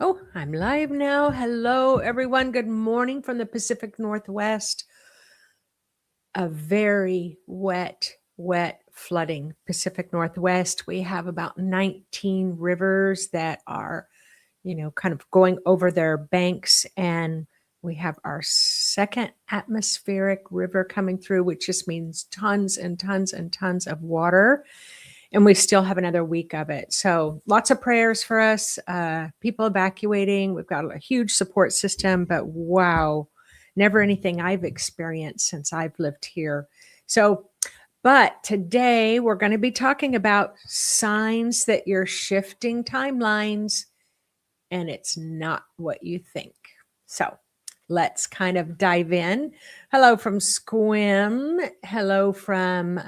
Oh, I'm live now. Hello, everyone. Good morning from the Pacific Northwest. A very wet flooding Pacific Northwest. We have about 19 rivers that are, kind of going over their banks. And we have our second atmospheric river coming through, which just means tons and tons and tons of water. And we still have another week of it. So lots of prayers for us, people evacuating. We've got a huge support system, but wow, never anything I've experienced since I've lived here. So, but today we're going to be talking about signs that you're shifting timelines and it's not what you think. So let's kind of dive in. Hello from Squim. Hello from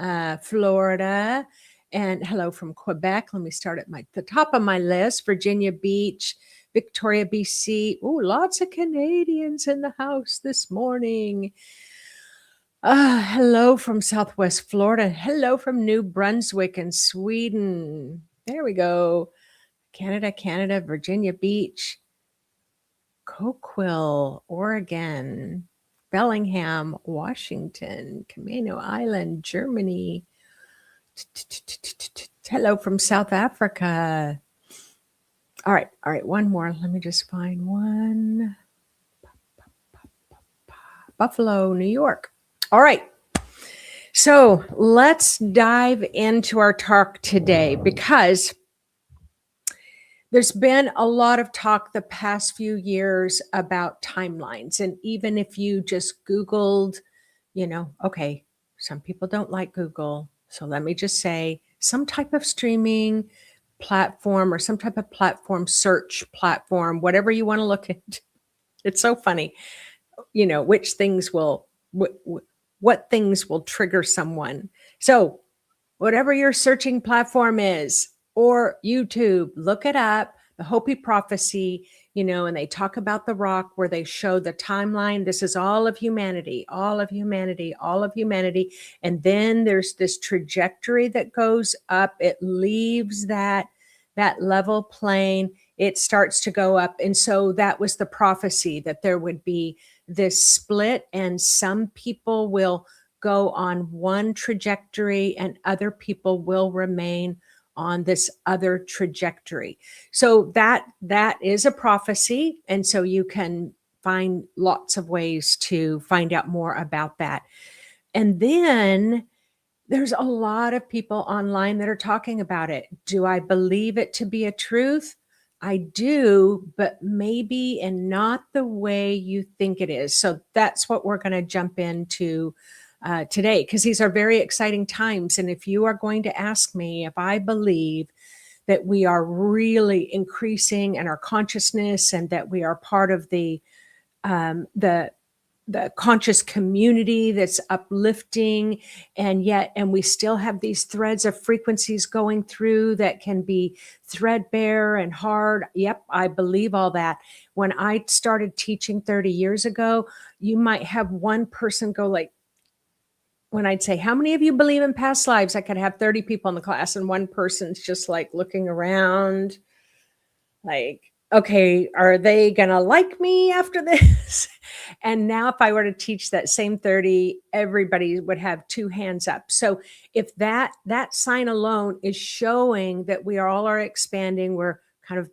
Florida. And hello from Quebec. Let me start at the top of my list. Virginia Beach, Victoria, BC. Oh, lots of Canadians in the house this morning. Hello from Southwest Florida. Hello from New Brunswick and Sweden. There we go. Canada, Virginia Beach, Coquille, Oregon, Bellingham, Washington, Camino Island, Germany. Hello from South Africa. All right. One more. Let me just find one. Buffalo, New York. All right. So let's dive into our talk today because there's been a lot of talk the past few years about timelines. And even if you just Googled, okay, some people don't like Google. So let me just say some type of streaming platform or some type of platform, search platform, whatever you want to look at. It's so funny, which things will, what things will trigger someone. So whatever your searching platform is, or YouTube, look it up, the Hopi prophecy, and they talk about the rock where they show the timeline. This is all of humanity, all of humanity, all of humanity. And then there's this trajectory that goes up. It leaves that level plane. It starts to go up. And so that was the prophecy, that there would be this split and some people will go on one trajectory and other people will remain on this other trajectory. So that is a prophecy. And so you can find lots of ways to find out more about that. And then there's a lot of people online that are talking about it. Do I believe it to be a truth? I do, but maybe and not the way you think it is. So that's what we're going to jump into today, because these are very exciting times. And if you are going to ask me if I believe that we are really increasing in our consciousness and that we are part of the conscious community that's uplifting, and we still have these threads of frequencies going through that can be threadbare and hard. Yep, I believe all that. When I started teaching 30 years ago, you might have one person go like, when I'd say, how many of you believe in past lives? I could have 30 people in the class and one person's just like looking around like, okay, are they going to like me after this? And now if I were to teach that same 30, everybody would have two hands up. So if that sign alone is showing that we are all are expanding, we're kind of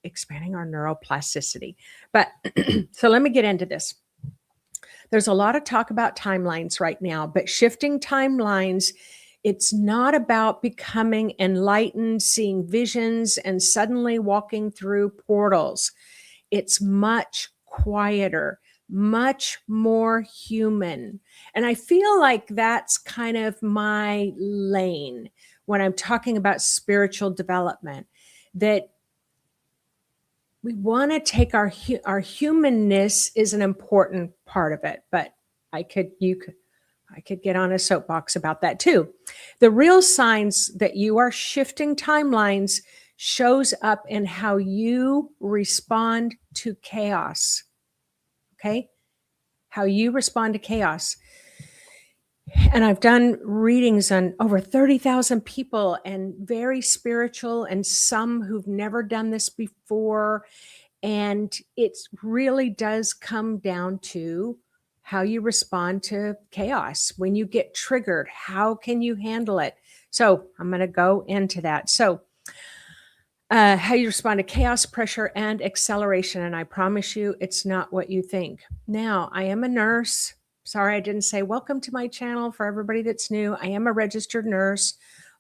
expanding our neuroplasticity. But so let me get into this. There's a lot of talk about timelines right now, but shifting timelines, it's not about becoming enlightened, seeing visions, and suddenly walking through portals. It's much quieter, much more human. And I feel like that's kind of my lane when I'm talking about spiritual development, that we want to take our humanness is an important part of it, but I could get on a soapbox about that too. The real signs that you are shifting timelines shows up in how you respond to chaos. Okay? How you respond to chaos. And I've done readings on over 30,000 people and very spiritual and some who've never done this before. And it really does come down to how you respond to chaos. When you get triggered, how can you handle it? So I'm going to go into that. So how you respond to chaos, pressure, and acceleration. And I promise you, it's not what you think. Now, I am a nurse. Sorry, I didn't say welcome to my channel for everybody that's new. I am a registered nurse.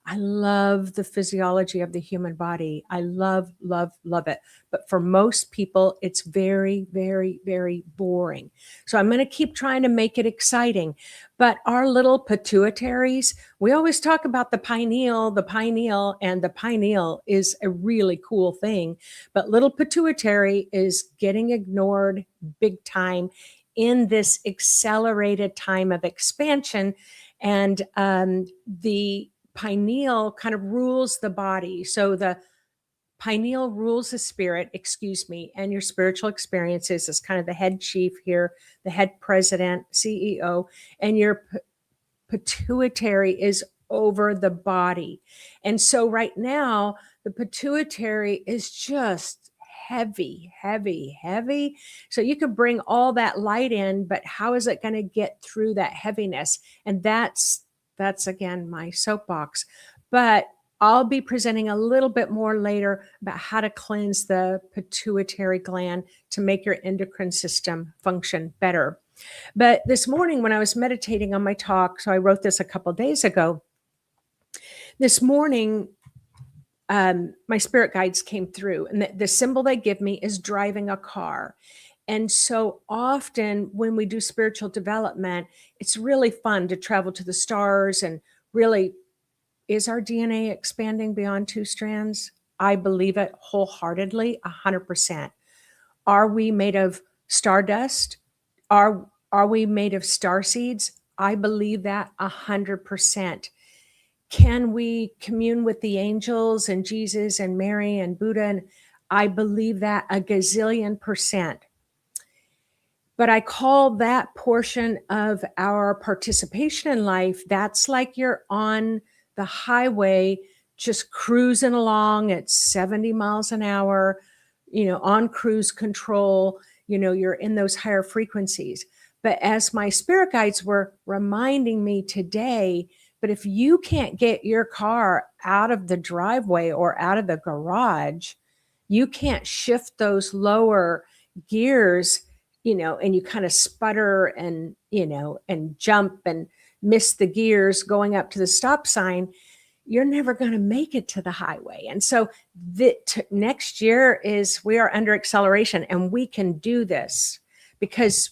I love the physiology of the human body. I love, love, love it. But for most people, it's very, very, very boring. So I'm going to keep trying to make it exciting. But our little pituitaries, we always talk about the pineal, and the pineal is a really cool thing. But little pituitary is getting ignored big time in this accelerated time of expansion. And the pineal kind of rules the body. So the pineal rules the spirit, and your spiritual experiences is kind of the head chief here, the head president, CEO, and your pituitary is over the body. And so right now, the pituitary is just heavy, heavy, heavy. So you can bring all that light in, but how is it going to get through that heaviness? And that's again my soapbox. But I'll be presenting a little bit more later about how to cleanse the pituitary gland to make your endocrine system function better. But this morning when I was meditating on my talk, so I wrote this a couple of days ago, this morning, my spirit guides came through, and the symbol they give me is driving a car. And so often when we do spiritual development, it's really fun to travel to the stars and really, is our DNA expanding beyond 2 strands? I believe it wholeheartedly, 100%. Are we made of stardust? Are we made of star seeds? I believe that 100%. Can we commune with the angels and Jesus and Mary and Buddha? And I believe that a gazillion percent. But I call that portion of our participation in life, that's like you're on the highway, just cruising along at 70 miles an hour, on cruise control, you're in those higher frequencies. But as my spirit guides were reminding me today, but if you can't get your car out of the driveway or out of the garage, you can't shift those lower gears, and you kind of sputter and, and jump and miss the gears going up to the stop sign, you're never going to make it to the highway. And so next year we are under acceleration, and we can do this because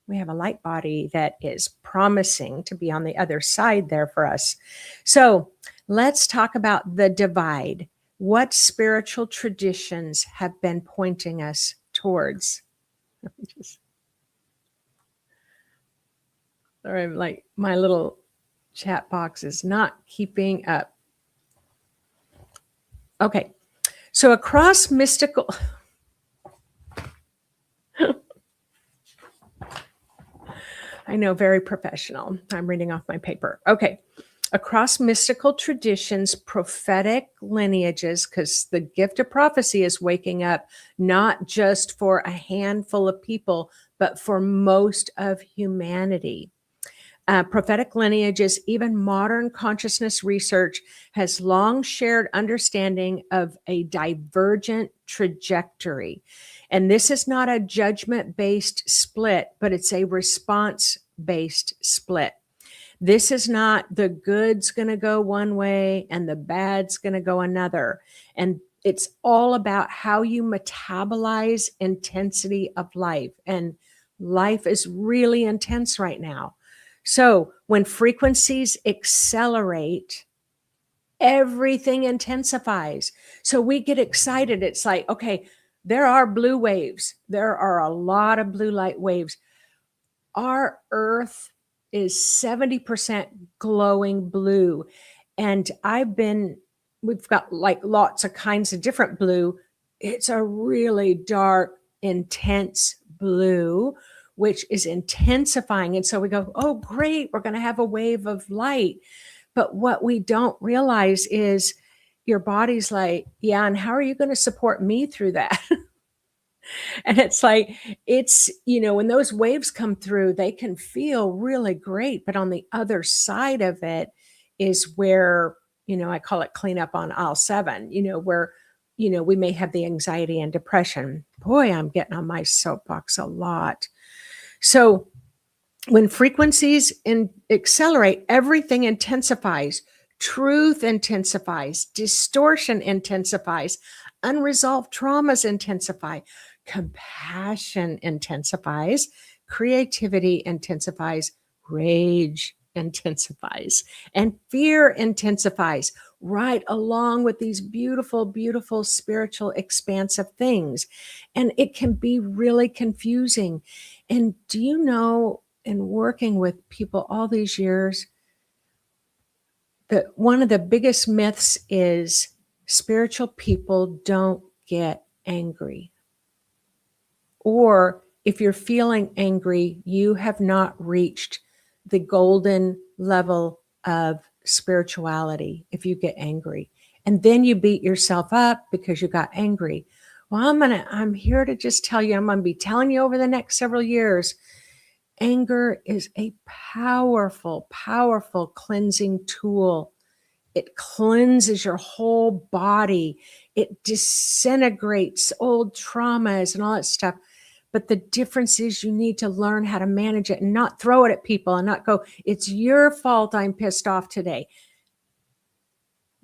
we have a light body that is promising to be on the other side there for us. So let's talk about the divide. What spiritual traditions have been pointing us towards? Sorry, like my little chat box is not keeping up. Okay, so across mystical... I know, very professional. I'm reading off my paper. Okay. Across mystical traditions, prophetic lineages, because the gift of prophecy is waking up not just for a handful of people, but for most of humanity. Prophetic lineages, even modern consciousness research has long shared understanding of a divergent trajectory. And this is not a judgment-based split, but it's a response-based split. This is not the good's going to go one way and the bad's going to go another. And it's all about how you metabolize intensity of life. And life is really intense right now. So when frequencies accelerate, everything intensifies. So we get excited. It's like, okay, there are blue waves. There are a lot of blue light waves. Our Earth is 70% glowing blue. And we've got like lots of kinds of different blue. It's a really dark, intense blue which is intensifying. And so we go, oh, great, we're going to have a wave of light. But what we don't realize is your body's like, yeah, and how are you going to support me through that? And it's like, when those waves come through, they can feel really great. But on the other side of it is where, I call it cleanup on aisle 7, where, we may have the anxiety and depression. Boy, I'm getting on my soapbox a lot. So when frequencies accelerate, everything intensifies. Truth intensifies. Distortion intensifies. Unresolved traumas intensify. Compassion intensifies. Creativity intensifies. Rage intensifies. And fear intensifies, right along with these beautiful, beautiful spiritual expansive things. And it can be really confusing. And do you know, in working with people all these years, that one of the biggest myths is spiritual people don't get angry. Or if you're feeling angry, you have not reached the golden level of spirituality if you get angry. And then you beat yourself up because you got angry. Well, I'm here to just tell you, I'm going to be telling you over the next several years, anger is a powerful, powerful cleansing tool. It cleanses your whole body. It disintegrates old traumas and all that stuff. But the difference is you need to learn how to manage it and not throw it at people and not go, it's your fault I'm pissed off today.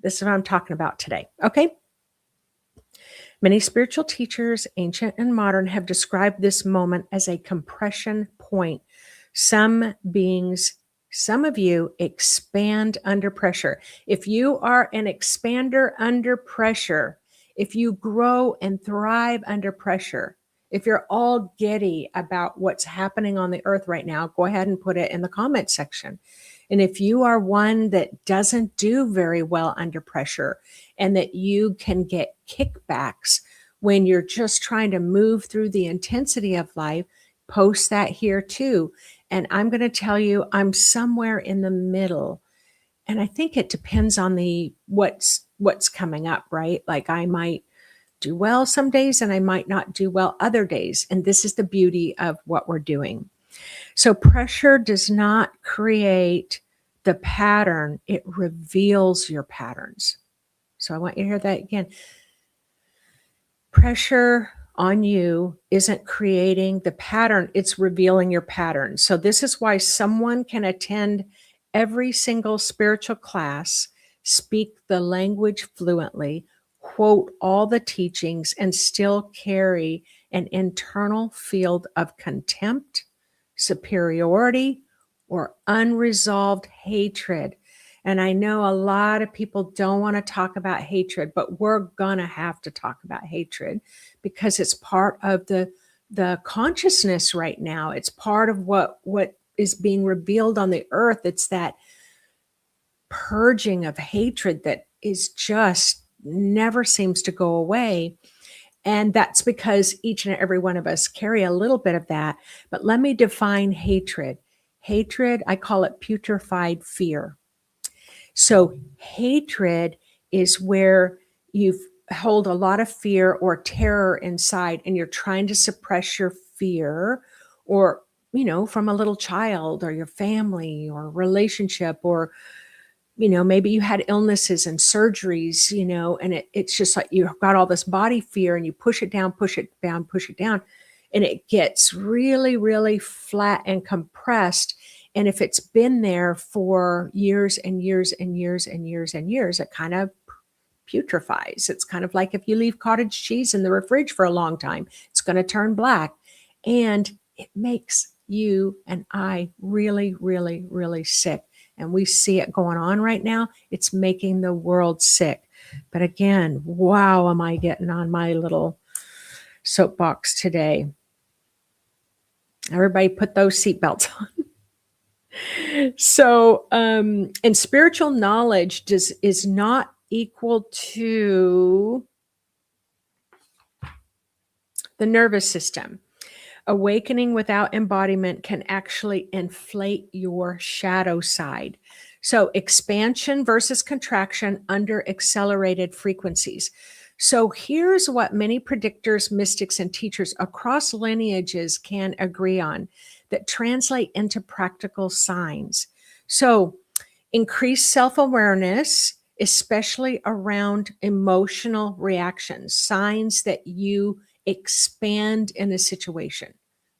This is what I'm talking about today. Okay. Many spiritual teachers, ancient and modern, have described this moment as a compression point. Some beings, some of you expand under pressure. If you are an expander under pressure, if you grow and thrive under pressure, if you're all giddy about what's happening on the earth right now, go ahead and put it in the comment section. And if you are one that doesn't do very well under pressure and that you can get kickbacks when you're just trying to move through the intensity of life, post that here too. And I'm going to tell you, I'm somewhere in the middle. And I think it depends on what's coming up, right? Like I might do well some days and I might not do well other days. And this is the beauty of what we're doing. So pressure does not create the pattern. It reveals your patterns. So I want you to hear that again. Pressure on you isn't creating the pattern. It's revealing your pattern. So this is why someone can attend every single spiritual class, speak the language fluently, quote all the teachings, and still carry an internal field of contempt, superiority, or unresolved hatred. And I know a lot of people don't want to talk about hatred, but we're going to have to talk about hatred because it's part of the consciousness right now. It's part of what is being revealed on the earth. It's that purging of hatred that is just never seems to go away. And that's because each and every one of us carry a little bit of that. But let me define hatred. Hatred, I call it putrefied fear. So hatred is where you hold a lot of fear or terror inside and you're trying to suppress your fear, or, from a little child or your family or relationship, or, maybe you had illnesses and surgeries, and it's just like you've got all this body fear and you push it down, push it down, push it down. And it gets really, really flat and compressed. And if it's been there for years and years and years and years and years, it kind of putrefies. It's kind of like if you leave cottage cheese in the fridge for a long time, it's going to turn black. And it makes you and I really, really, really sick. And we see it going on right now. It's making the world sick. But again, wow, am I getting on my little soapbox today. Everybody put those seatbelts on. So, and spiritual knowledge is not equal to the nervous system. Awakening without embodiment can actually inflate your shadow side. So, expansion versus contraction under accelerated frequencies. So, here's what many predictors, mystics, and teachers across lineages can agree on that translate into practical signs. So, increased self awareness, especially around emotional reactions, signs that you expand in a situation.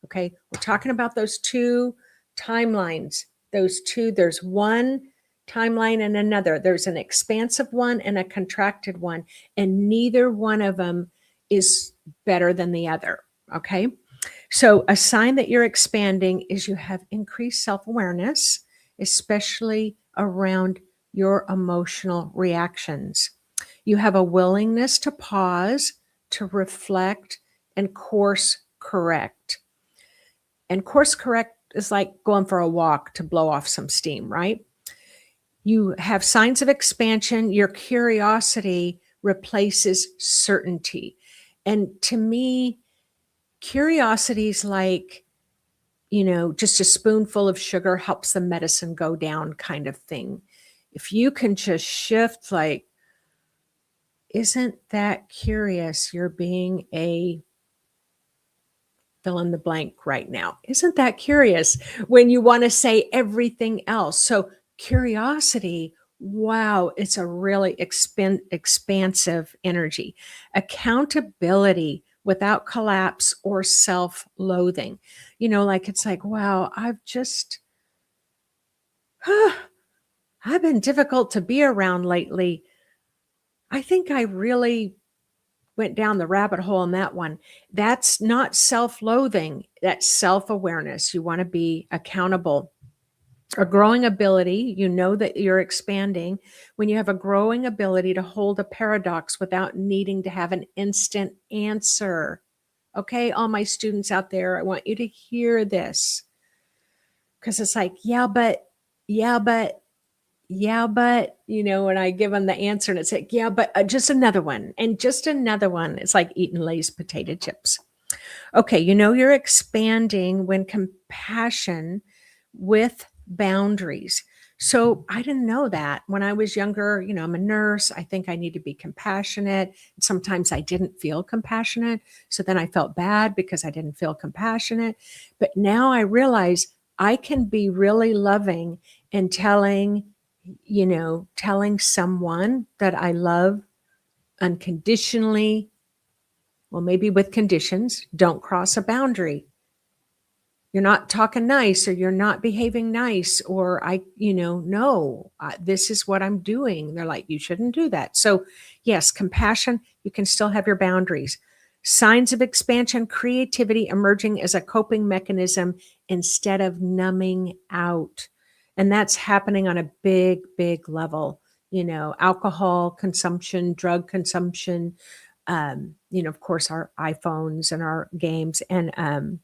Okay, we're talking about those two timelines. Those two, there's one timeline and another. There's an expansive one and a contracted one, and neither one of them is better than the other. Okay, so a sign that you're expanding is you have increased self awareness, especially around your emotional reactions. You have a willingness to pause, to reflect, and course correct. And course correct is like going for a walk to blow off some steam, right? You have signs of expansion. Your curiosity replaces certainty. And to me, curiosity is like, just a spoonful of sugar helps the medicine go down kind of thing. If you can just shift, like, isn't that curious? You're being a fill in the blank right now. Isn't that curious when you want to say everything else? So, curiosity, wow, it's a really expansive energy. Accountability without collapse or self loathing. Like it's like, wow, I've been difficult to be around lately. I think I really went down the rabbit hole in that one. That's not self-loathing, that's self-awareness. You want to be accountable. A growing ability, you know that you're expanding when you have a growing ability to hold a paradox without needing to have an instant answer. Okay, all my students out there, I want you to hear this because it's like, yeah, but, yeah, but, yeah, but, when I give them the answer and it's like, yeah, but just another one and just another one. It's like eating Lay's potato chips. Okay, you're expanding when compassion with boundaries. So I didn't know that when I was younger. I'm a nurse. I think I need to be compassionate. Sometimes I didn't feel compassionate. So then I felt bad because I didn't feel compassionate. But now I realize I can be really loving and telling someone that I love unconditionally, well, maybe with conditions, don't cross a boundary. You're not talking nice, or you're not behaving nice, or no, this is what I'm doing. They're like, you shouldn't do that. So yes, compassion, you can still have your boundaries. Signs of expansion, creativity emerging as a coping mechanism instead of numbing out. And that's happening on a big, big level. Alcohol consumption, drug consumption, of course, our iPhones and our games, and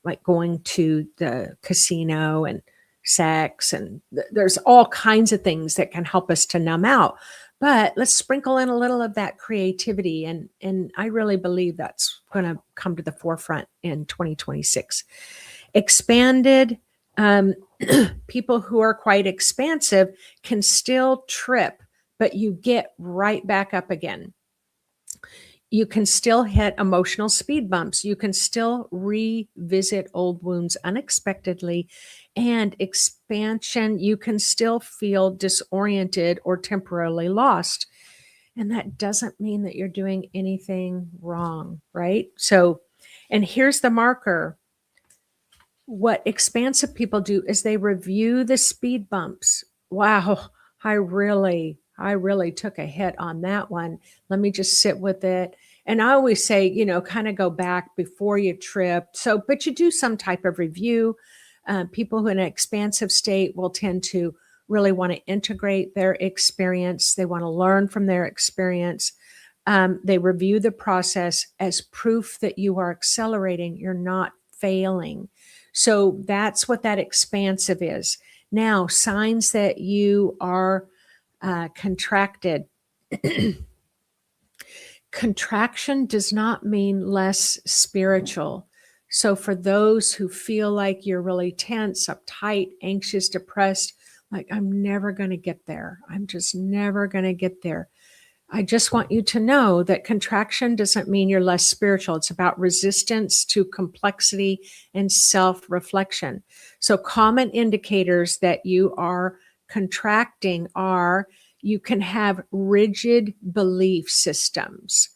like going to the casino and sex, and there's all kinds of things that can help us to numb out. But let's sprinkle in a little of that creativity, and I really believe that's going to come to the forefront in 2026. Expanded people who are quite expansive can still trip, but you get right back up again. You can still hit emotional speed bumps. You can still revisit old wounds unexpectedly. And expansion, you can still feel disoriented or temporarily lost. And that doesn't mean that you're doing anything wrong, right? So, and here's the marker. What expansive people do is they review the speed bumps. Wow, I really took a hit on that one. Let me just sit with it. And I always say, kind of go back before you trip. So, but you do some type of review. People who in an expansive state will tend to really want to integrate their experience. They want to learn from their experience. They review the process as proof that you are accelerating, you're not failing. So that's what that expansive is. Now, signs that you are contracted. Contraction does not mean less spiritual. So for those who feel like you're really tense, uptight, anxious, depressed, like, I'm never going to get there. I'm just never going to get there. I just want you to know that contraction doesn't mean you're less spiritual. It's about resistance to complexity and self-reflection. So common indicators that you are contracting are you can have rigid belief systems.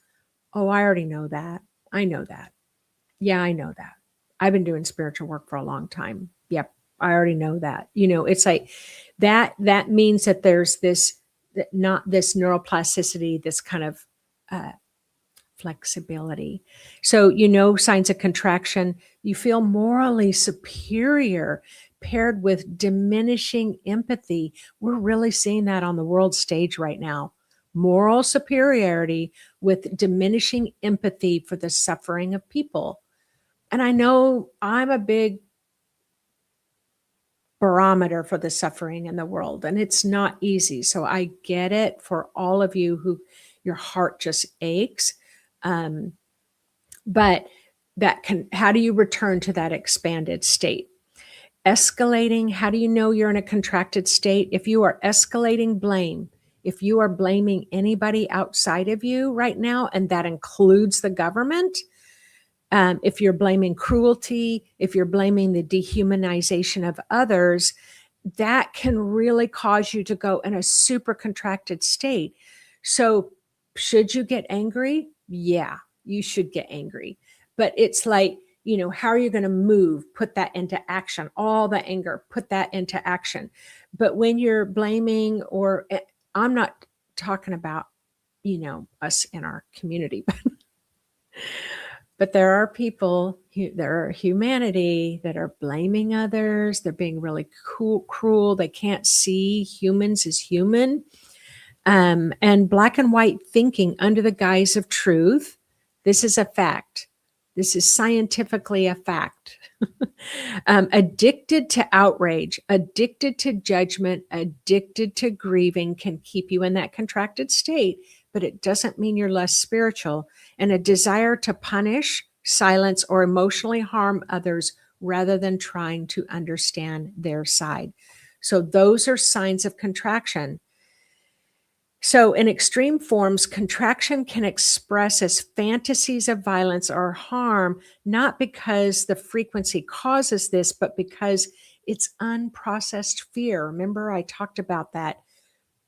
Oh, I already know that. I know that. Yeah, I know that. I've been doing spiritual work for a long time. Yep, I already know that. It's like that means that there's this, not this neuroplasticity, this kind of uh, flexibility. So, signs of contraction, you feel morally superior paired with diminishing empathy. We're really seeing that on the world stage right now. Moral superiority with diminishing empathy for the suffering of people. And I know I'm a big barometer for the suffering in the world, and it's not easy. So I get it for all of you who your heart just aches. But how do you return to that expanded state? Escalating, how do you know you're in a contracted state? If you are escalating blame, if you are blaming anybody outside of you right now, and that includes the government, if you're blaming cruelty, if you're blaming the dehumanization of others, that can really cause you to go in a super contracted state. So should you get angry? Yeah, you should get angry. But it's like, how are you going to move? Put that into action. All the anger, put that into action. But when you're blaming, or I'm not talking about, us in our community, but there are people, there are humanity that are blaming others. They're being really cruel. They can't see humans as human. And black and white thinking under the guise of truth. This is a fact. This is scientifically a fact. Addicted to outrage, addicted to judgment, addicted to grieving can keep you in that contracted state, but it doesn't mean you're less spiritual. And a desire to punish, silence, or emotionally harm others rather than trying to understand their side. So those are signs of contraction. So in extreme forms, contraction can express as fantasies of violence or harm, not because the frequency causes this, but because it's unprocessed fear. Remember, I talked about that.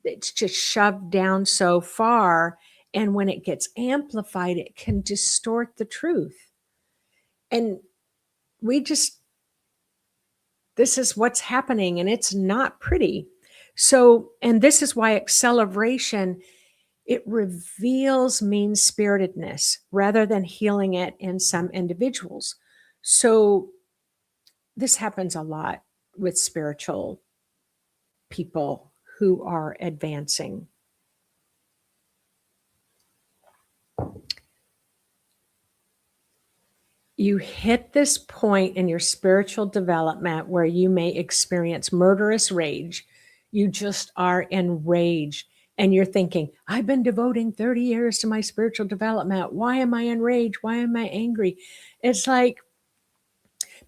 It's just shoved down so far. And when it gets amplified, it can distort the truth. And this is what's happening, and it's not pretty. So, and this is why acceleration, it reveals mean-spiritedness rather than healing it in some individuals. So this happens a lot with spiritual people who are advancing. You hit this point in your spiritual development where you may experience murderous rage. You just are enraged. And you're thinking, I've been devoting 30 years to my spiritual development. Why am I enraged? Why am I angry? It's like,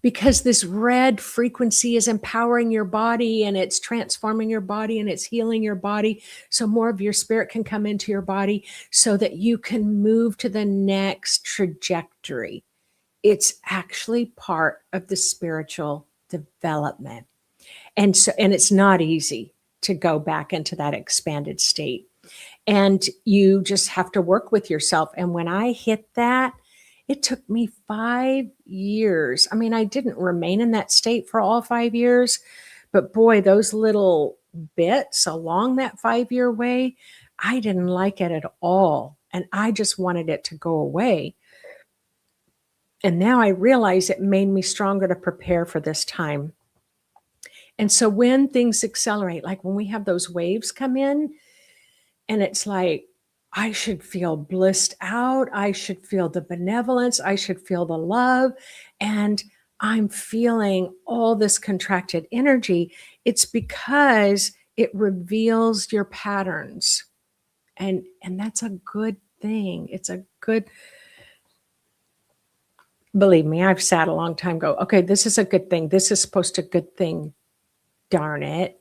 because this red frequency is empowering your body, and it's transforming your body, and it's healing your body. So more of your spirit can come into your body so that you can move to the next trajectory. It's actually part of the spiritual development. And it's not easy to go back into that expanded state. And you just have to work with yourself. And when I hit that, it took me 5 years. I mean, I didn't remain in that state for all 5 years, but boy, those little bits along that 5-year way, I didn't like it at all. And I just wanted it to go away. And now I realize it made me stronger to prepare for this time. And so when things accelerate, like when we have those waves come in, and it's like, I should feel blissed out. I should feel the benevolence. I should feel the love. And I'm feeling all this contracted energy. It's because it reveals your patterns. And that's a good thing. It's a good Believe me, I've sat a long time go, okay, this is a good thing. This is supposed to good thing. Darn it,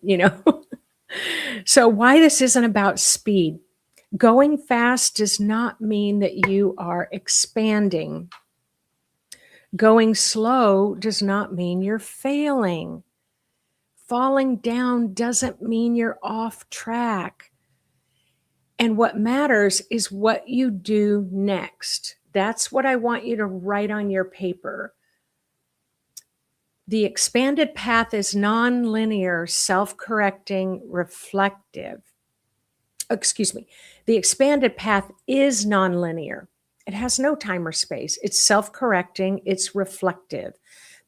So why this isn't about speed. Going fast does not mean that you are expanding. Going slow does not mean you're failing. Falling down doesn't mean you're off track. And what matters is what you do next. That's what I want you to write on your paper. The expanded path is non-linear, self-correcting, reflective. Excuse me. The expanded path is non-linear. It has no time or space. It's self-correcting. It's reflective.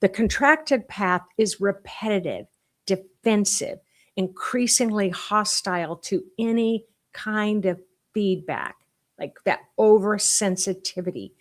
The contracted path is repetitive, defensive, increasingly hostile to any kind of feedback, like that oversensitivity.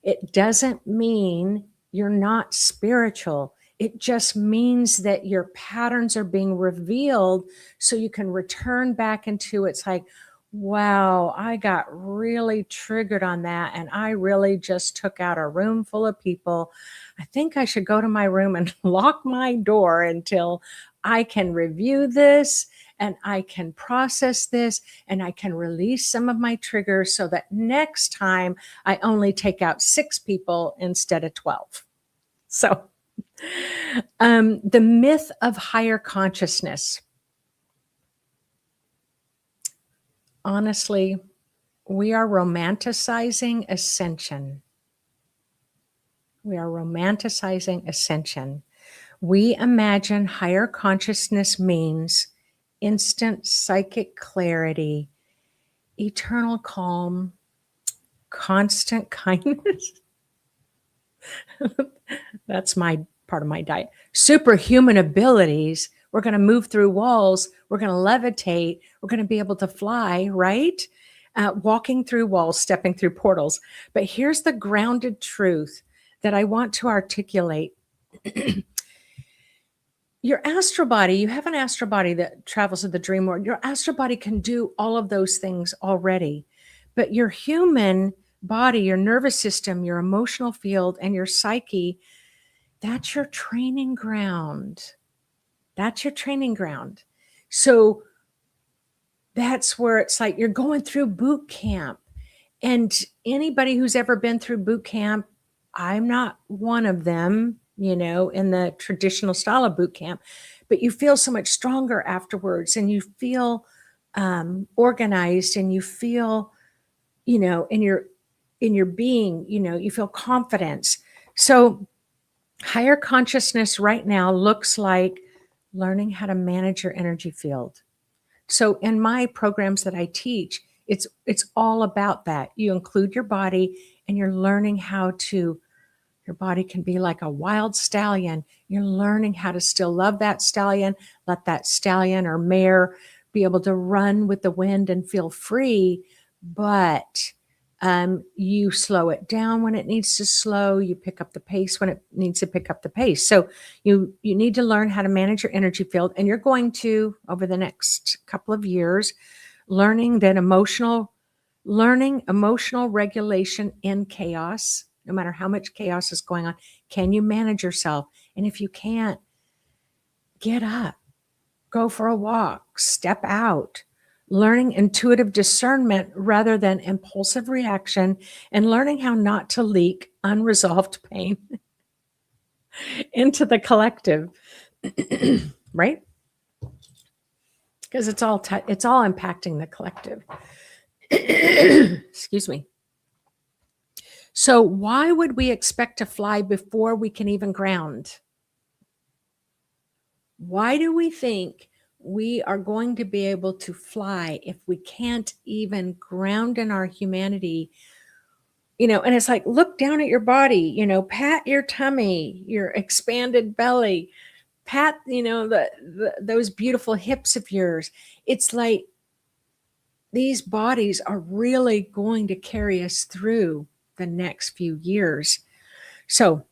It doesn't mean you're not spiritual. It just means that your patterns are being revealed so you can return back into it's like, wow, I got really triggered on that. And I really just took out a room full of people. I think I should go to my room and lock my door until I can review this and I can process this and I can release some of my triggers so that next time I only take out 6 people instead of 12. So the myth of higher consciousness. Honestly, we are romanticizing ascension. We are romanticizing ascension. We imagine higher consciousness means instant psychic clarity, eternal calm, constant kindness. That's my part of my diet. Superhuman abilities. We're going to move through walls. We're going to levitate. We're going to be able to fly, right? Walking through walls, stepping through portals. But here's the grounded truth that I want to articulate. Your astral body, you have an astral body that travels to the dream world. Your astral body can do all of those things already. But your human body, your nervous system, your emotional field, and your psyche, that's your training ground. That's your training ground. So that's where it's like you're going through boot camp. And anybody who's ever been through boot camp, I'm not one of them, in the traditional style of boot camp, but you feel so much stronger afterwards and you feel organized and you feel, in your being, you feel confidence. So higher consciousness right now looks like learning how to manage your energy field. So in my programs that I teach, it's all about that. You include your body and you're learning how to, your body can be like a wild stallion. You're learning how to still love that stallion, let that stallion or mare be able to run with the wind and feel free, but you slow it down when it needs to slow. You pick up the pace when it needs to pick up the pace. So you need to learn how to manage your energy field. And you're going to, over the next couple of years, learning emotional regulation in chaos, no matter how much chaos is going on. Can you manage yourself? And if you can't, get up, go for a walk, step out. Learning intuitive discernment rather than impulsive reaction, and learning how not to leak unresolved pain into the collective, right? Because it's all impacting the collective. Excuse me. So why would we expect to fly before we can even ground? Why do we think we are going to be able to fly if we can't even ground in our humanity? And it's like, look down at your body, pat your tummy, your expanded belly, pat, those beautiful hips of yours. It's like these bodies are really going to carry us through the next few years. So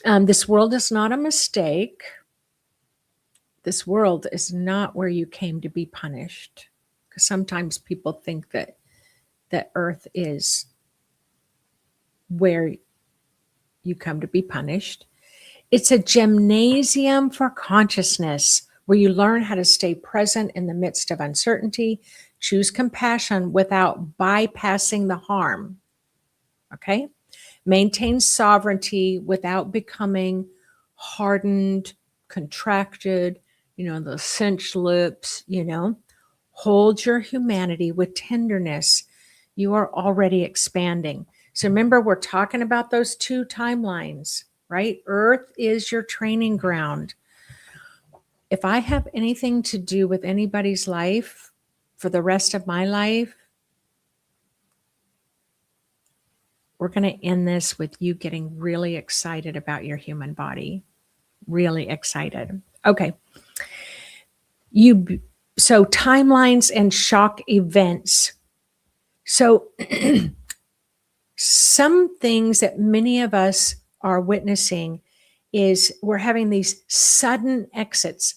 this world is not a mistake. This world is not where you came to be punished. Because sometimes people think that Earth is where you come to be punished. It's a gymnasium for consciousness where you learn how to stay present in the midst of uncertainty, choose compassion without bypassing the harm. Okay? Maintain sovereignty without becoming hardened, contracted, the cinched lips, Hold your humanity with tenderness. You are already expanding. So remember, we're talking about those two timelines, right? Earth is your training ground. If I have anything to do with anybody's life for the rest of my life, we're going to end this with you getting really excited about your human body. Really excited. Okay. So timelines and shock events. So some things that many of us are witnessing is we're having these sudden exits.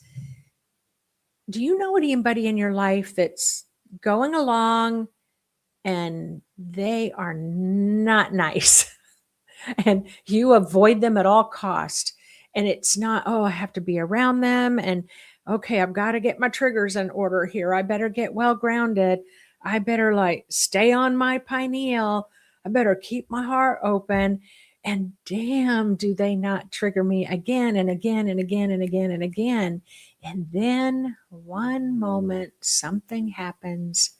Do you know anybody in your life that's going along and they are not nice and you avoid them at all cost? And it's not, oh, I have to be around them. And okay, I've got to get my triggers in order here. I better get well grounded. I better stay on my pineal. I better keep my heart open. And damn, do they not trigger me again and again and again and again and again. And then one moment something happens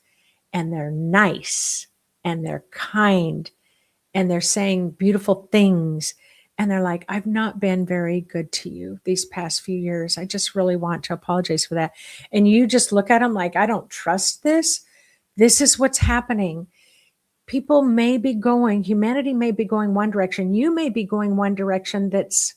and they're nice and they're kind and they're saying beautiful things. And they're like, I've not been very good to you these past few years. I just really want to apologize for that. And you just look at them like, I don't trust this. This is what's happening. People may be going, humanity may be going one direction. You may be going one direction that's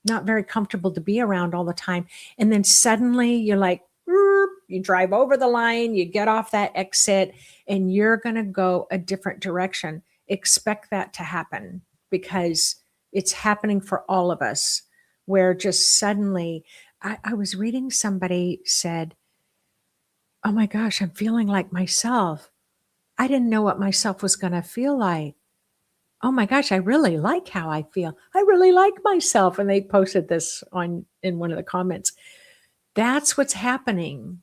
not very comfortable to be around all the time. And then suddenly you're like, you drive over the line, you get off that exit, and you're going to go a different direction. Expect that to happen because it's happening for all of us, where just suddenly, I was reading somebody said, oh my gosh, I'm feeling like myself. I didn't know what myself was going to feel like. Oh my gosh, I really like how I feel. I really like myself. And they posted this in one of the comments. That's what's happening.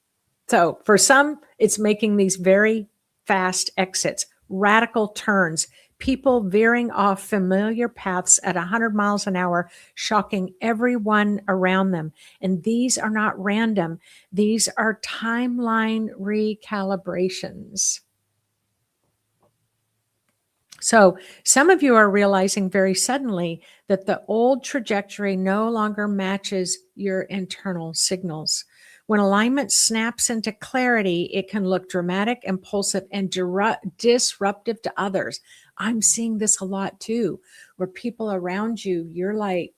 So for some, it's making these very fast exits, radical turns, people veering off familiar paths at 100 miles an hour, shocking everyone around them. And these are not random. These are timeline recalibrations. So some of you are realizing very suddenly that the old trajectory no longer matches your internal signals. When alignment snaps into clarity, it can look dramatic, impulsive, and disruptive to others. I'm seeing this a lot too, where people around you, you're like,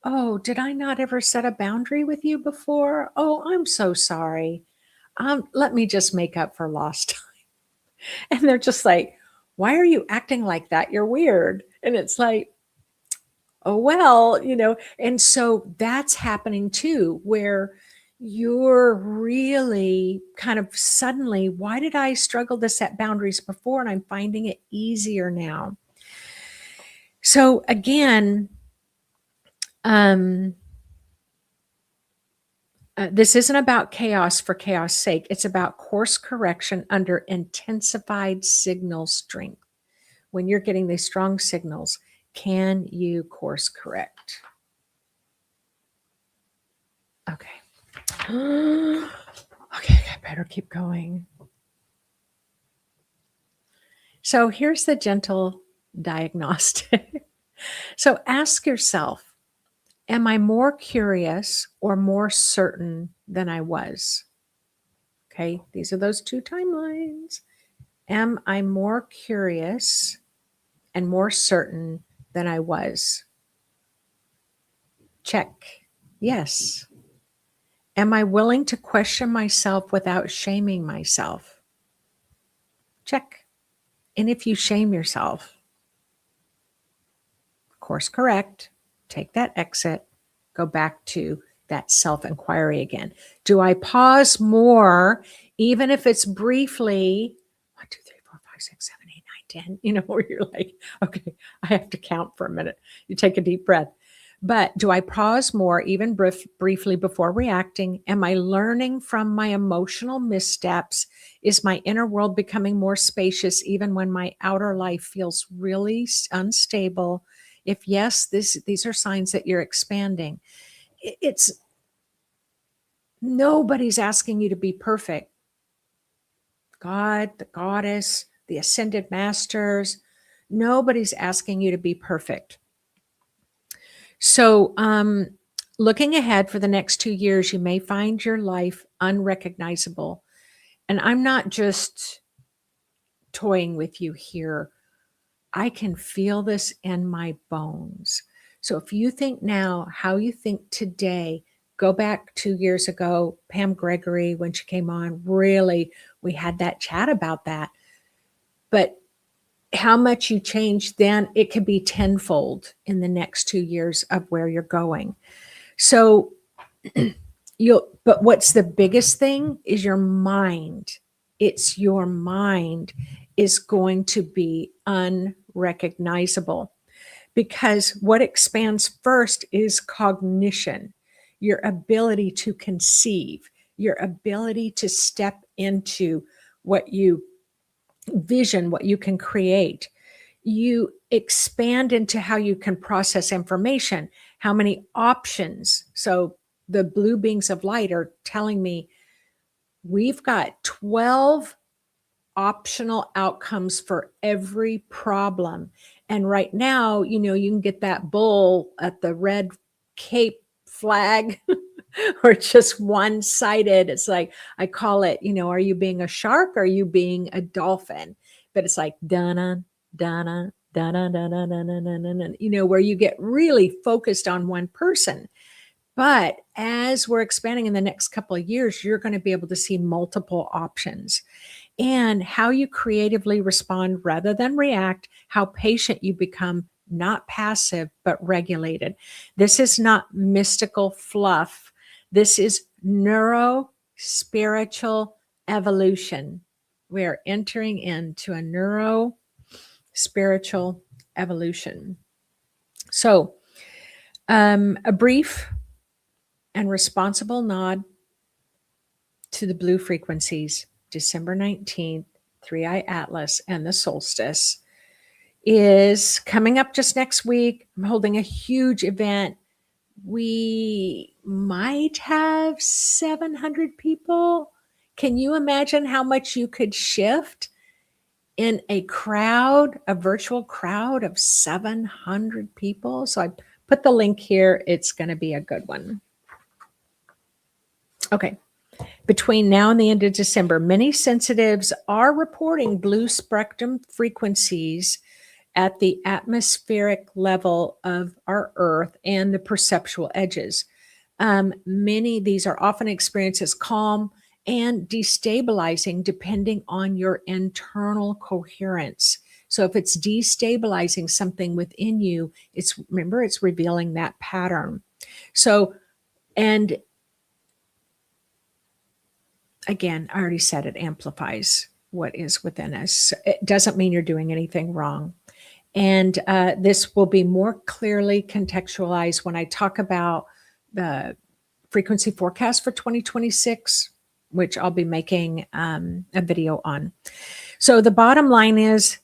oh, did I not ever set a boundary with you before? Oh, I'm so sorry. Let me just make up for lost time. And they're just like, why are you acting like that? You're weird. And it's like, oh, well, and so that's happening too, where you're really kind of suddenly, why did I struggle to set boundaries before? And I'm finding it easier now. So again, this isn't about chaos for chaos sake. It's about course correction under intensified signal strength. When you're getting these strong signals, can you course correct? Okay. Okay, I better keep going. So here's the gentle diagnostic. So ask yourself, am I more curious or more certain than I was? Okay, these are those two timelines. Am I more curious and more certain than I was? Check. Yes. Am I willing to question myself without shaming myself? Check. And if you shame yourself, course correct, take that exit, go back to that self-inquiry again. Do I pause more, even if it's briefly, 1, 2, 3, 4, 5, 6, 7, 8, 10, where you're like, okay, I have to count for a minute. You take a deep breath. But do I pause more, even briefly before reacting? Am I learning from my emotional missteps? Is my inner world becoming more spacious even when my outer life feels really unstable? If yes, these are signs that you're expanding. It's nobody's asking you to be perfect. God, the goddess, the ascended masters, nobody's asking you to be perfect. So, looking ahead for the next 2 years, you may find your life unrecognizable. And I'm not just toying with you here. I can feel this in my bones. So if you think now how you think today, go back 2 years ago, Pam Gregory, when she came on, really, we had that chat about that. But how much you change then, it could be tenfold in the next 2 years of where you're going. So but what's the biggest thing is your mind. It's your mind is going to be unrecognizable, because what expands first is cognition, your ability to conceive, your ability to step into what you vision, what you can create. You expand into how you can process information, how many options. So the blue beings of light are telling me we've got 12 optional outcomes for every problem. And right now, you can get that bull at the red cape flag or just one-sided. It's like, I call it, are you being a shark? Or are you being a dolphin? But it's like, dun dun dun dun dun dun dun dun, where you get really focused on one person. But as we're expanding in the next couple of years, you're going to be able to see multiple options, and how you creatively respond rather than react, how patient you become, not passive, but regulated. This is not mystical fluff. This is neuro spiritual evolution. We are entering into a neuro spiritual evolution. So, a brief and responsible nod to the blue frequencies, December 19th, Three Eye Atlas, and the solstice is coming up just next week. I'm holding a huge event. We might have 700 people. Can you imagine how much you could shift in a crowd, a virtual crowd of 700 people? So I put the link here. It's going to be a good one. Okay. Between now and the end of December, many sensitives are reporting blue spectrum frequencies at the atmospheric level of our Earth and the perceptual edges. These are often experienced as calm and destabilizing depending on your internal coherence. So if it's destabilizing something within you, it's revealing that pattern. So, and again, I already said it amplifies what is within us. It doesn't mean you're doing anything wrong. And this will be more clearly contextualized when I talk about the frequency forecast for 2026, which I'll be making a video on. So the bottom line is,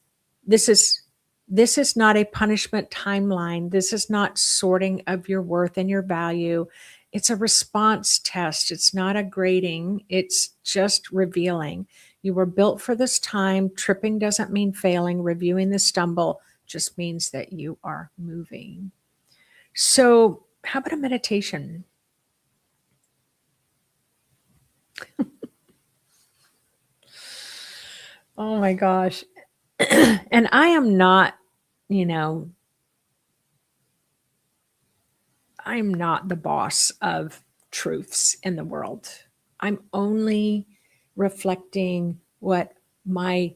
this is not a punishment timeline. This is not sorting of your worth and your value. It's a response test. It's not a grading. It's just revealing. You were built for this time. Tripping doesn't mean failing. Reviewing the stumble just means that you are moving. So how about a meditation? Oh my gosh. And I am not, I'm not the boss of truths in the world. I'm only reflecting what my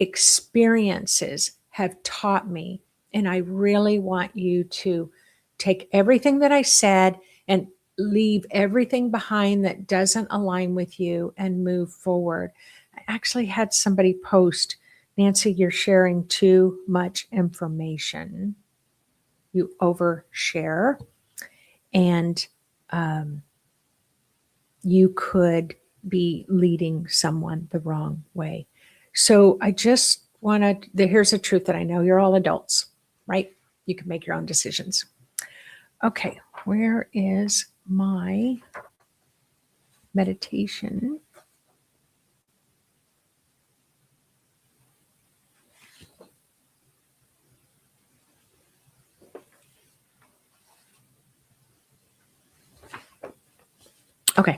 experiences have taught me. And I really want you to take everything that I said and leave everything behind that doesn't align with you and move forward. I actually had somebody post Nancy, you're sharing too much information. You overshare, and you could be leading someone the wrong way. So I just want to, here's the truth that I know you're all adults, right? You can make your own decisions. Okay, where is my meditation? Okay.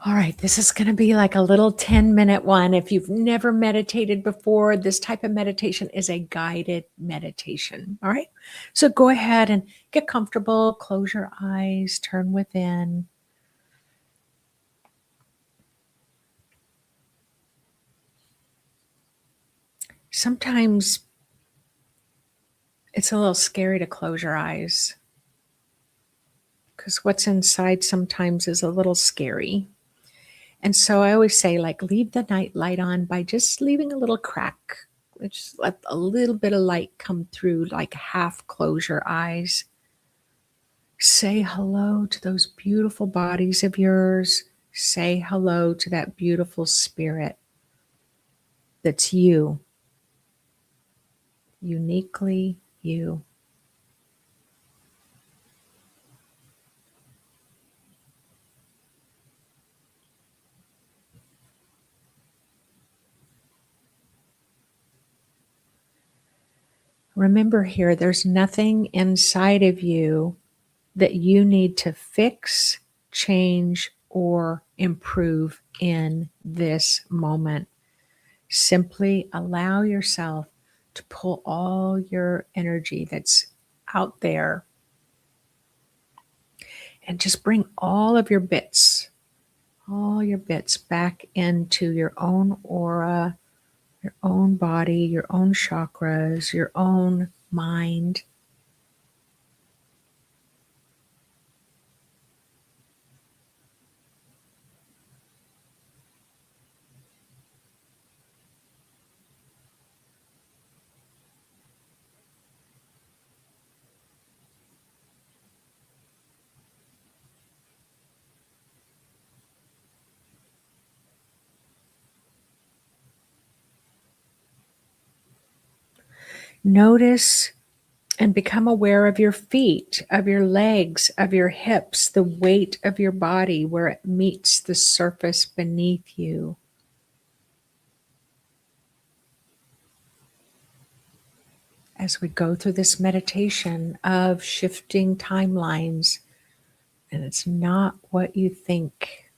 All right, this is going to be like a little 10-minute one. If you've never meditated before, this type of meditation is a guided meditation. All right, so go ahead and get comfortable, close your eyes, turn within. Sometimes it's a little scary to close your eyes because what's inside sometimes is a little scary. And so I always say, like, leave the night light on by just leaving a little crack. Just let a little bit of light come through, like half close your eyes. Say hello to those beautiful bodies of yours. Say hello to that beautiful spirit that's you, uniquely you. Remember here, there's nothing inside of you that you need to fix, change, or improve in this moment. Simply allow yourself to pull all your energy that's out there and just bring all your bits back into your own aura, your own body, your own chakras, your own mind. Notice and become aware of your feet, of your legs, of your hips, the weight of your body where it meets the surface beneath you. As we go through this meditation of shifting timelines, and it's not what you think.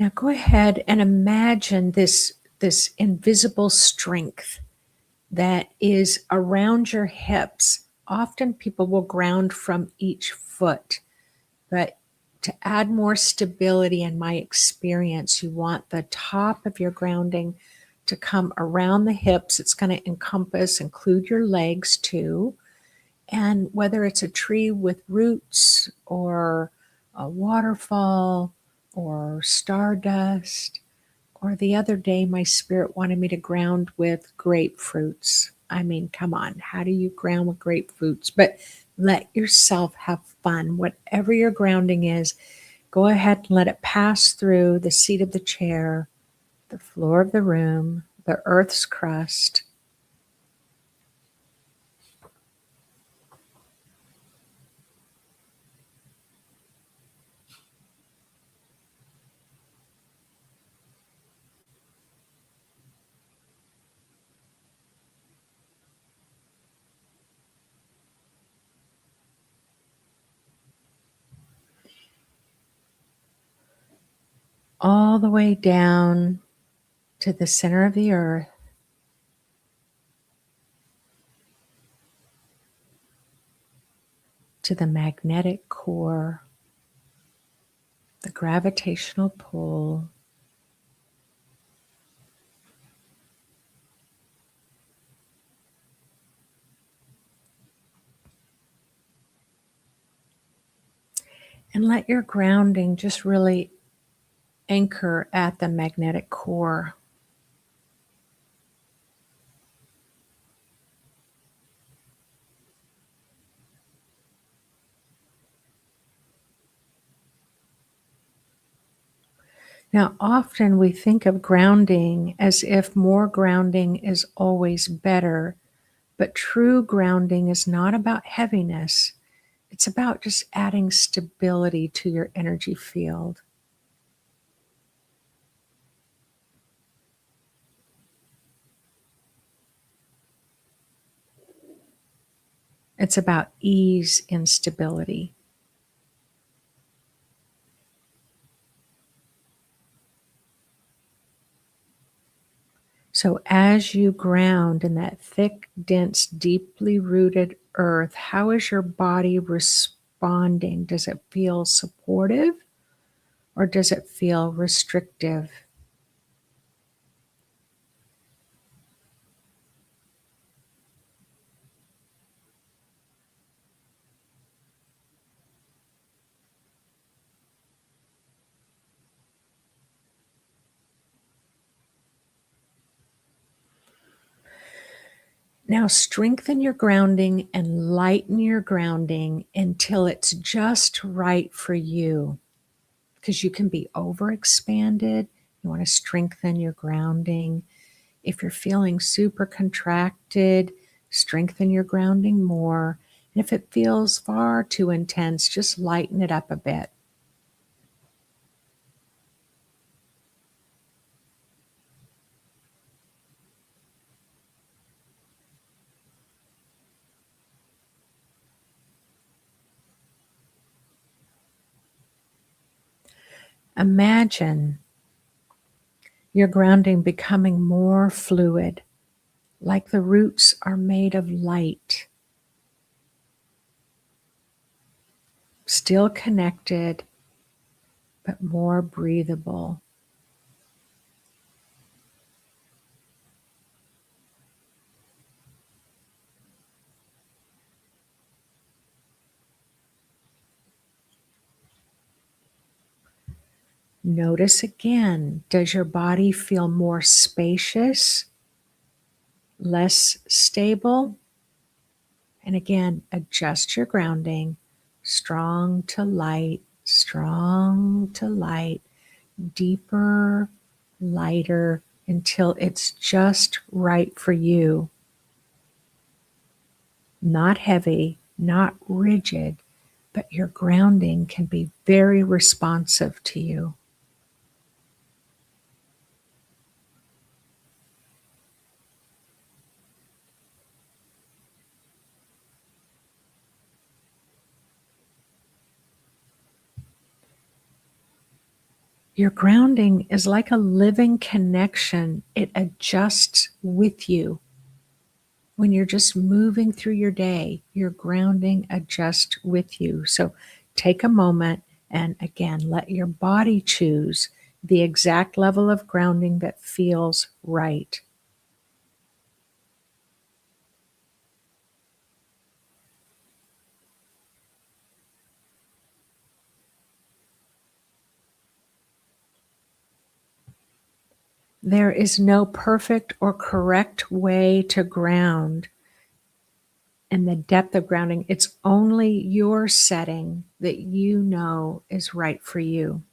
Now go ahead and imagine this invisible strength that is around your hips. Often people will ground from each foot, but to add more stability in my experience, you want the top of your grounding to come around the hips. It's going to include your legs too. And whether it's a tree with roots or a waterfall or stardust, or the other day my spirit wanted me to ground with grapefruits. I mean, come on, how do you ground with grapefruits? But let yourself have fun. Whatever your grounding is, go ahead and let it pass through the seat of the chair, the floor of the room, the earth's crust. All the way down to the center of the earth. to the magnetic core, the gravitational pull, and let your grounding just really anchor at the magnetic core. Now, often we think of grounding as if more grounding is always better, but true grounding is not about heaviness. It's about just adding stability to your energy field. It's about ease and stability. So as you ground in that thick, dense, deeply rooted earth, how is your body responding? Does it feel supportive or does it feel restrictive? Now strengthen your grounding and lighten your grounding until it's just right for you. Because you can be overexpanded. You want to strengthen your grounding. If you're feeling super contracted, strengthen your grounding more. And if it feels far too intense, just lighten it up a bit. Imagine your grounding becoming more fluid, like the roots are made of light, still connected, but more breathable. Notice again, does your body feel more spacious, less stable? And again, adjust your grounding, strong to light, deeper, lighter, until it's just right for you. Not heavy, not rigid, but your grounding can be very responsive to you. Your grounding is like a living connection. It adjusts with you. When you're just moving through your day, your grounding adjusts with you. So take a moment and again, let your body choose the exact level of grounding that feels right. There is no perfect or correct way to ground and the depth of grounding. It's only your setting that you know is right for you.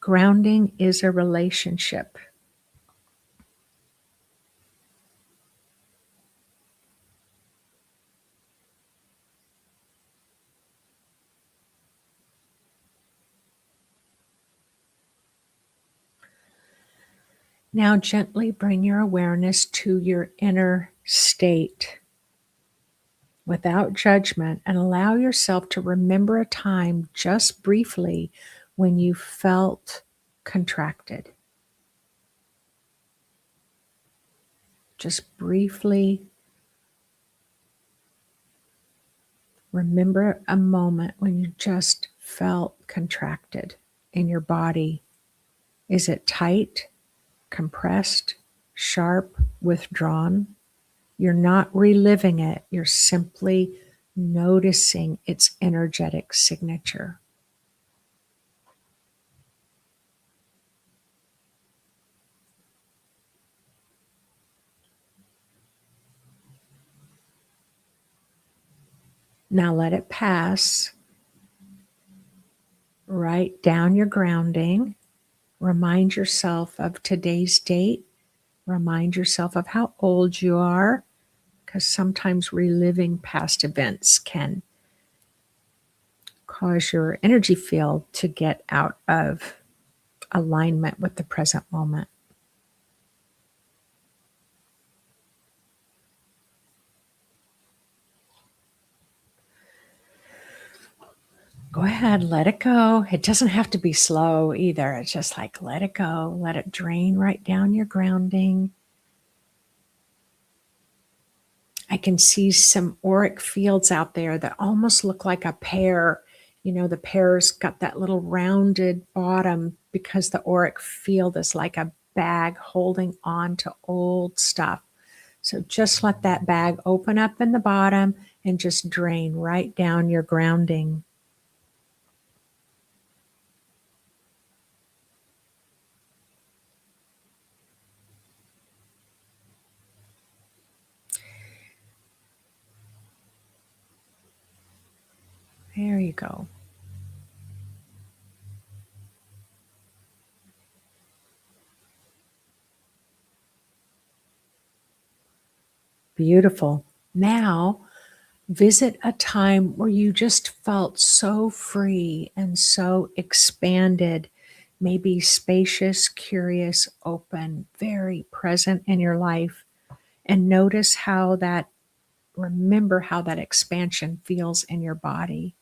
Grounding is a relationship. Now gently bring your awareness to your inner state without judgment and allow yourself to remember a time just briefly when you felt contracted? Just briefly remember a moment when you just felt contracted in your body. Is it tight, compressed, sharp, withdrawn? You're not reliving it. You're simply noticing its energetic signature. Now let it pass. Write down your grounding. Remind yourself of today's date. Remind yourself of how old you are, because sometimes reliving past events can cause your energy field to get out of alignment with the present moment. Go ahead, let it go. It doesn't have to be slow either. It's just like, let it go. Let it drain right down your grounding. I can see some auric fields out there that almost look like a pear. You know, the pear's got that little rounded bottom because the auric field is like a bag holding on to old stuff. So just let that bag open up in the bottom and just drain right down your grounding. There you go. Beautiful. Now, visit a time where you just felt so free and so expanded, maybe spacious, curious, open, very present in your life. And notice remember how that expansion feels in your body.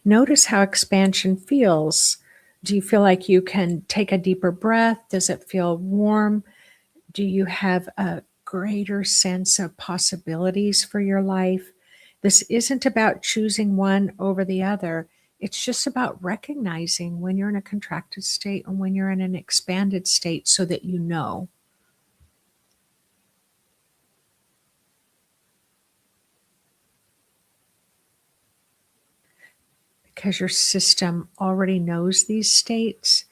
Notice how expansion feels. Do you feel like you can take a deeper breath? Does it feel warm? Do you have a greater sense of possibilities for your life? This isn't about choosing one over the other. It's just about recognizing when you're in a contracted state and when you're in an expanded state so that you know. Because your system already knows these states,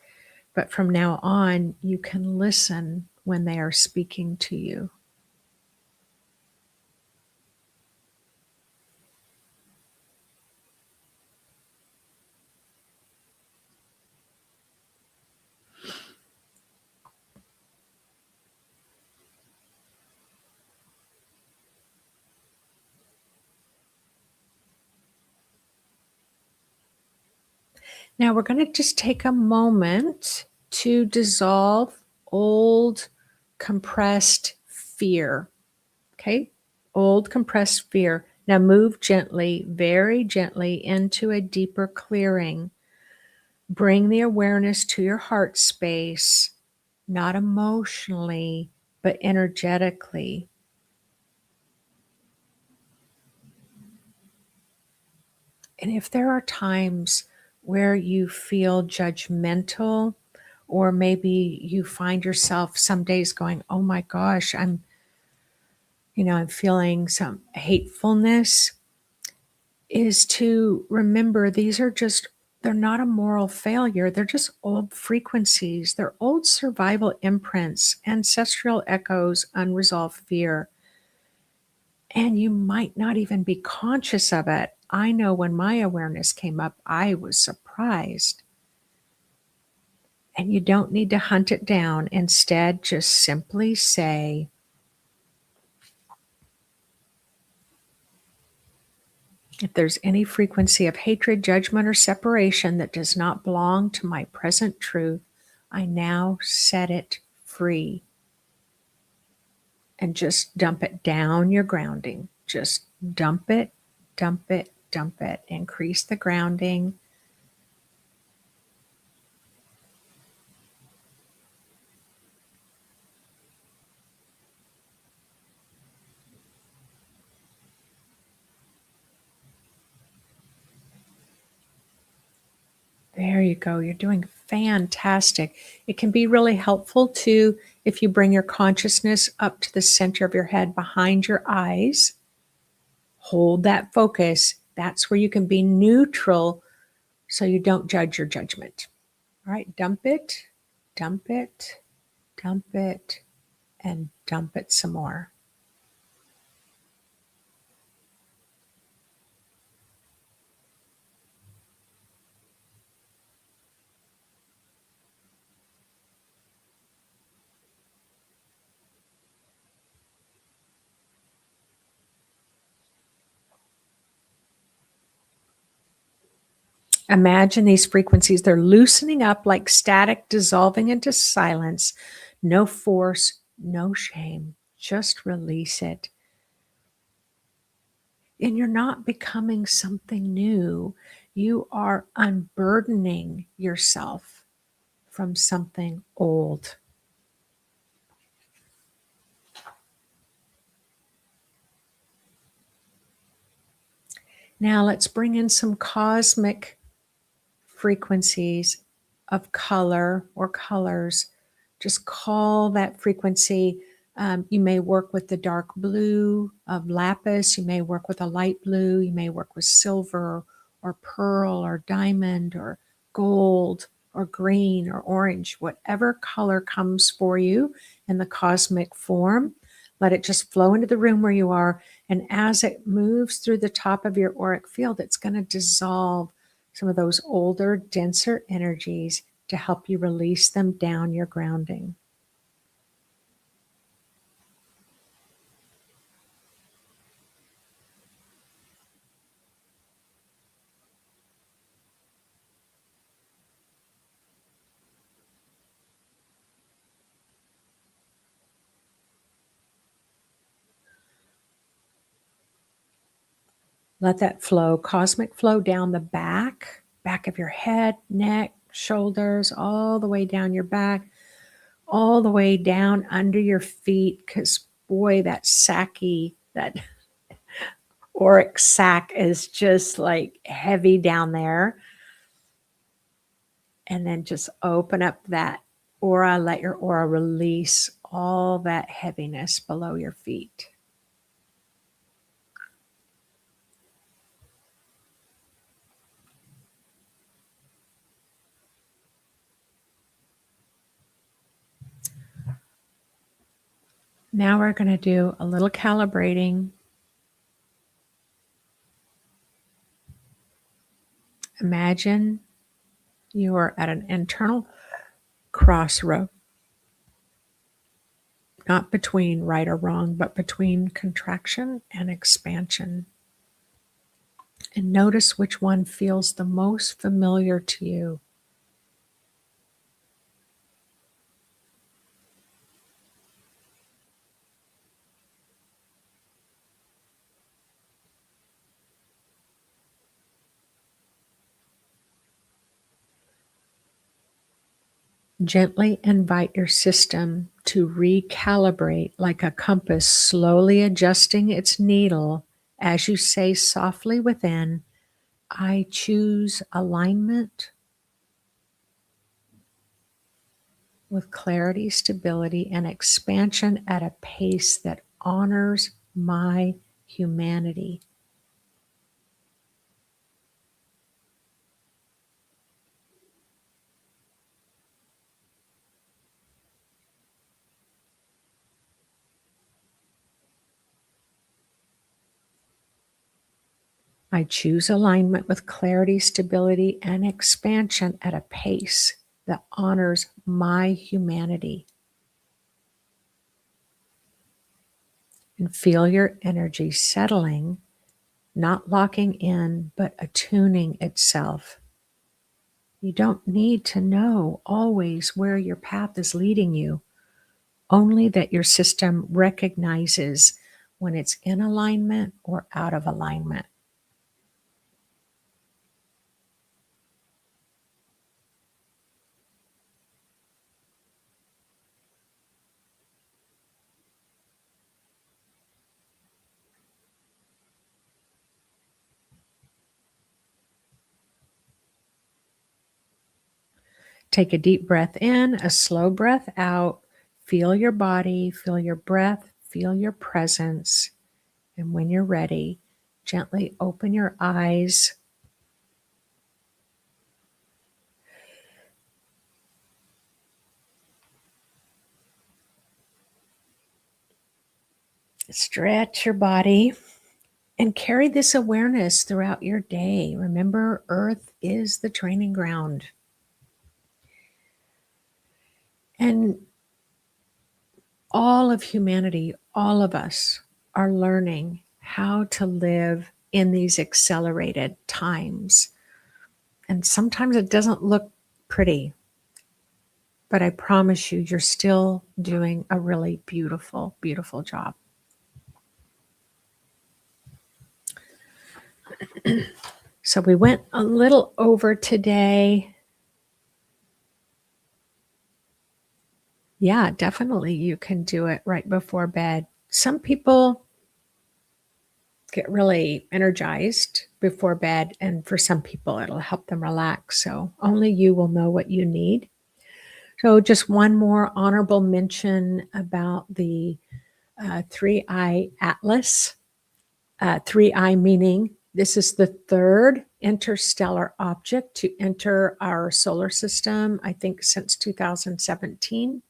but from now on, you can listen when they are speaking to you. Now we're going to just take a moment to dissolve old compressed fear. Okay? Old compressed fear. Now move gently, very gently into a deeper clearing. Bring the awareness to your heart space, not emotionally, but energetically. And if there are times where you feel judgmental, or maybe you find yourself some days going, oh my gosh, I'm feeling some hatefulness, is to remember they're not a moral failure. They're just old frequencies. They're old survival imprints, ancestral echoes, unresolved fear. And you might not even be conscious of it. I know when my awareness came up, I was surprised. And you don't need to hunt it down. Instead, just simply say, If there's any frequency of hatred, judgment, or separation that does not belong to my present truth, I now set it free. And just dump it down your grounding. Just dump it, dump it, dump it. Increase the grounding. There you go. You're doing fantastic. It can be really helpful too if you bring your consciousness up to the center of your head behind your eyes. Hold that focus. That's where you can be neutral so you don't judge your judgment. All right, dump it, dump it, dump it, and dump it some more. Imagine these frequencies, they're loosening up like static, dissolving into silence. No force, no shame, just release it. And you're not becoming something new. You are unburdening yourself from something old. Now let's bring in some cosmic frequencies of color or colors. Just call that frequency. You may work with the dark blue of lapis. You may work with a light blue. You may work with silver or pearl or diamond or gold or green or orange. Whatever color comes for you in the cosmic form, let it just flow into the room where you are. And as it moves through the top of your auric field, it's going to dissolve some of those older, denser energies to help you release them down your grounding. Let that flow, cosmic flow down the back of your head, neck, shoulders, all the way down your back, all the way down under your feet. Because boy, that sacky, that auric sac is just like heavy down there. And then just open up that aura, let your aura release all that heaviness below your feet. Now we're going to do a little calibrating. Imagine you are at an internal crossroad, not between right or wrong, but between contraction and expansion. And notice which one feels the most familiar to you. Gently invite your system to recalibrate like a compass, slowly adjusting its needle as you say softly within, I choose alignment with clarity, stability, and expansion at a pace that honors my humanity. I choose alignment with clarity, stability, and expansion at a pace that honors my humanity. And feel your energy settling not locking in, but attuning itself. You don't need to know always where your path is leading you, only that your system recognizes when it's in alignment or out of alignment. Take a deep breath in, a slow breath out. Feel your body, feel your breath, feel your presence. And when you're ready, gently open your eyes. Stretch your body and carry this awareness throughout your day. Remember, Earth is the training ground. And all of humanity, all of us are learning how to live in these accelerated times. And sometimes it doesn't look pretty, but I promise you, you're still doing a really beautiful, beautiful job. So we went a little over today. Yeah, definitely you can do it right before bed. Some people get really energized before bed, and for some people it'll help them relax. So only you will know what you need. So just one more honorable mention about the 3-eye atlas. 3-eye meaning this is the third interstellar object to enter our solar system, I think since 2017.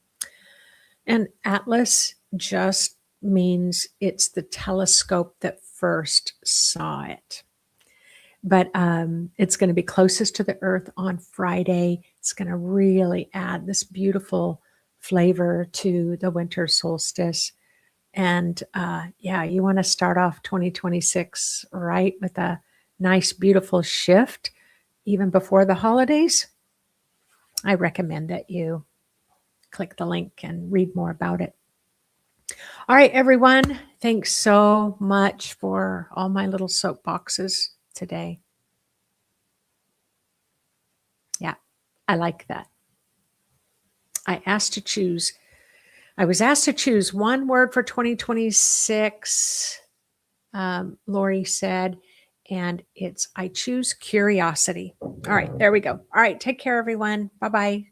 And atlas just means it's the telescope that first saw it. But it's going to be closest to the Earth on Friday. It's going to really add this beautiful flavor to the winter solstice. And yeah, you want to start off 2026 right with a nice, beautiful shift, even before the holidays. I recommend that you click the link and read more about it. All right, everyone. Thanks so much for all my little soapboxes today. Yeah, I like that. I was asked to choose one word for 2026, Lori said, and I choose curiosity. All right, there we go. All right, take care, everyone. Bye-bye.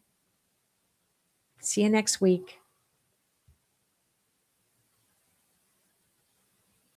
See you next week.